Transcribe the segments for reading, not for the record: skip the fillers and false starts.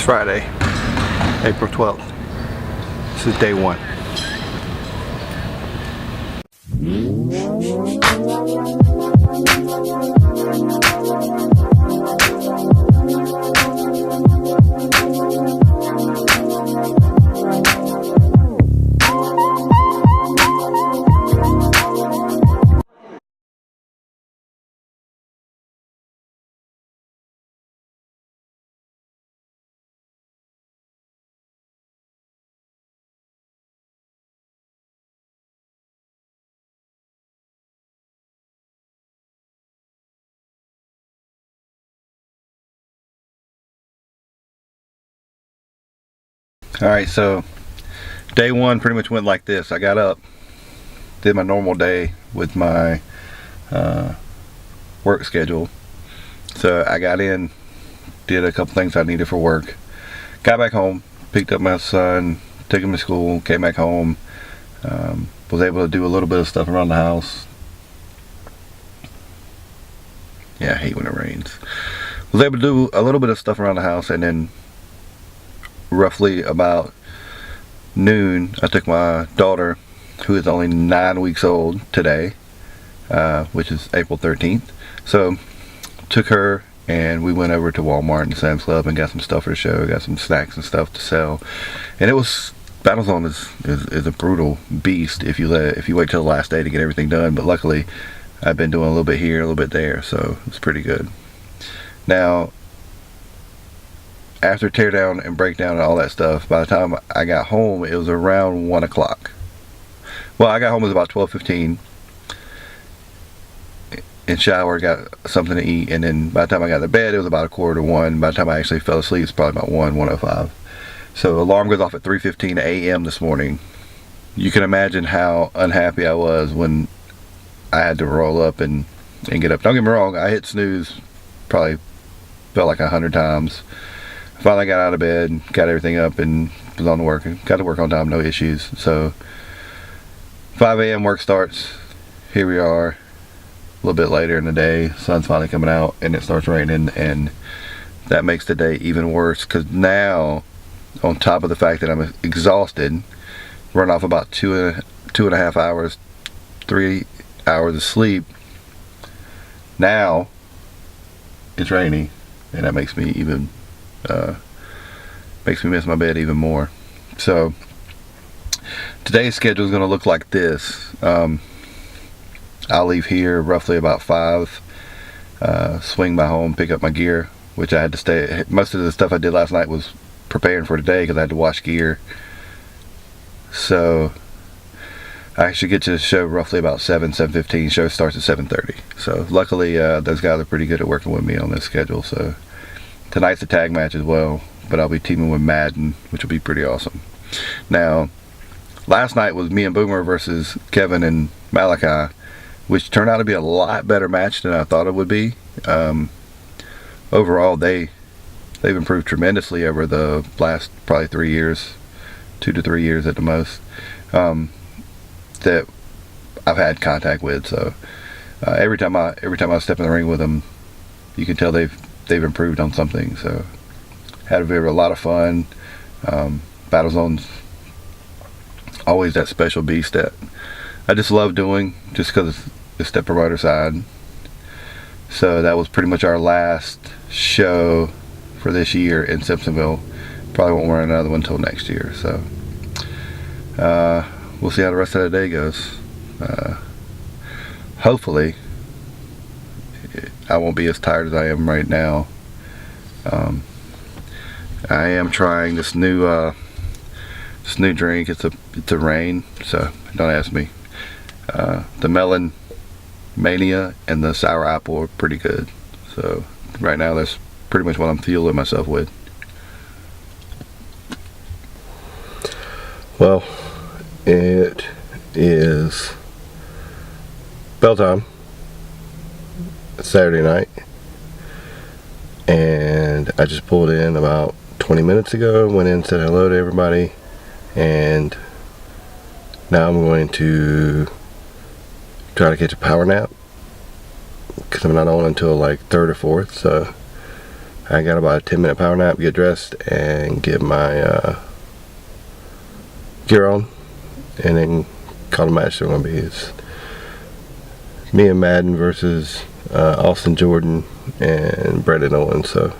Friday, April 12th. This is day one. Alright, so day one pretty much went like this. I got up, did my normal day with my work schedule. So I got in, did a couple things I needed for work, got back home, picked up my son, took him to school, came back home, was able to do a little bit of stuff around the house. Yeah, I hate when it rains. Was able to do a little bit of stuff around the house, and then roughly about noon I took my daughter, who is only 9 weeks old today, which is April 13th. So took her and we went over to Walmart and Sam's Club and got some stuff for the show, got some snacks and stuff to sell. And it was, Battlezone is a brutal beast if you wait till the last day to get everything done, but luckily I've been doing a little bit here, a little bit there, so it's pretty good. Now after teardown and breakdown and all that stuff, by the time I got home it was around 1 o'clock. Well, I got home, it was about 12:15, and showered, got something to eat, and then by the time I got to bed it was about 1:45. By the time I actually fell asleep it's probably about 1:05. So alarm goes off at 3:15 a.m. this morning. You can imagine how unhappy I was when I had to roll up and get up. Don't get me wrong, I hit snooze probably felt like 100 times. Finally got out of bed, got everything up, and was on to work. Got to work on time, no issues. So 5 a.m. work starts. Here we are, a little bit later in the day. Sun's finally coming out, and it starts raining, and that makes the day even worse. Because now, on top of the fact that I'm exhausted, run off about two and a half hours, 3 hours of sleep. Now it's rainy, and that makes me even. Makes me miss my bed even more. So today's schedule is going to look like this. I'll leave here roughly about 5, swing by home, pick up my gear, which I had to stay. Most of the stuff I did last night was preparing for today because I had to wash gear. So I should get to the show roughly about 7:15. Show starts at 7:30. So luckily those guys are pretty good at working with me on this schedule. So tonight's a tag match as well, but I'll be teaming with Madden, which will be pretty awesome. Now, last night was me and Boomer versus Kevin and Malachi, which turned out to be a lot better match than I thought it would be. Overall, they've improved tremendously over the last probably 3 years, 2 to 3 years at the most, that I've had contact with. So every time I step in the ring with them, you can tell they've improved on something. So had a lot of fun. Battlezone's always that special beast that I just love doing, just because it's the promoter side. So that was pretty much our last show for this year in Simpsonville. Probably won't run another one until next year. So we'll see how the rest of the day goes. Hopefully I won't be as tired as I am right now. I am trying this new drink. It's a rain, so don't ask me. The Melon Mania and the Sour Apple are pretty good. So right now that's pretty much what I'm fueling myself with. Well, it is bell time. It's Saturday night, and I just pulled in about 20 minutes ago, went in, said hello to everybody, and now I'm going to try to catch a power nap because I'm not on until like 3rd or 4th. So I got about a 10-minute power nap, get dressed, and get my gear on, and then call the match. They're going to be it's me and Madden versus Austin Jordan and Brandon Owens. So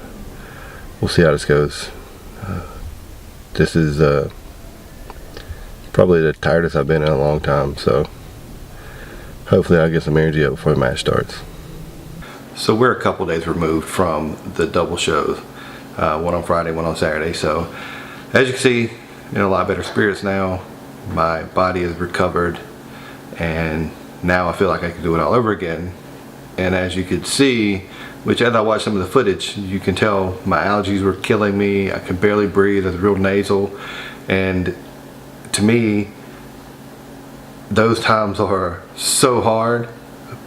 we'll see how this goes. This is probably the tiredest I've been in a long time, so hopefully I'll get some energy up before the match starts. So we're a couple days removed from the double shows, one on Friday, one on Saturday. So as you can see, in a lot better spirits now. My body is recovered, and now I feel like I can do it all over again. And as you could see, which as I watched some of the footage, you can tell my allergies were killing me. I could barely breathe. It's real nasal, and to me, those times are so hard,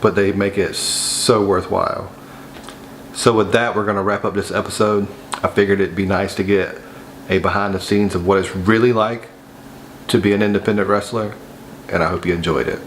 but they make it so worthwhile. So with that, we're gonna wrap up this episode. I figured it'd be nice to get a behind the scenes of what it's really like to be an independent wrestler, and I hope you enjoyed it.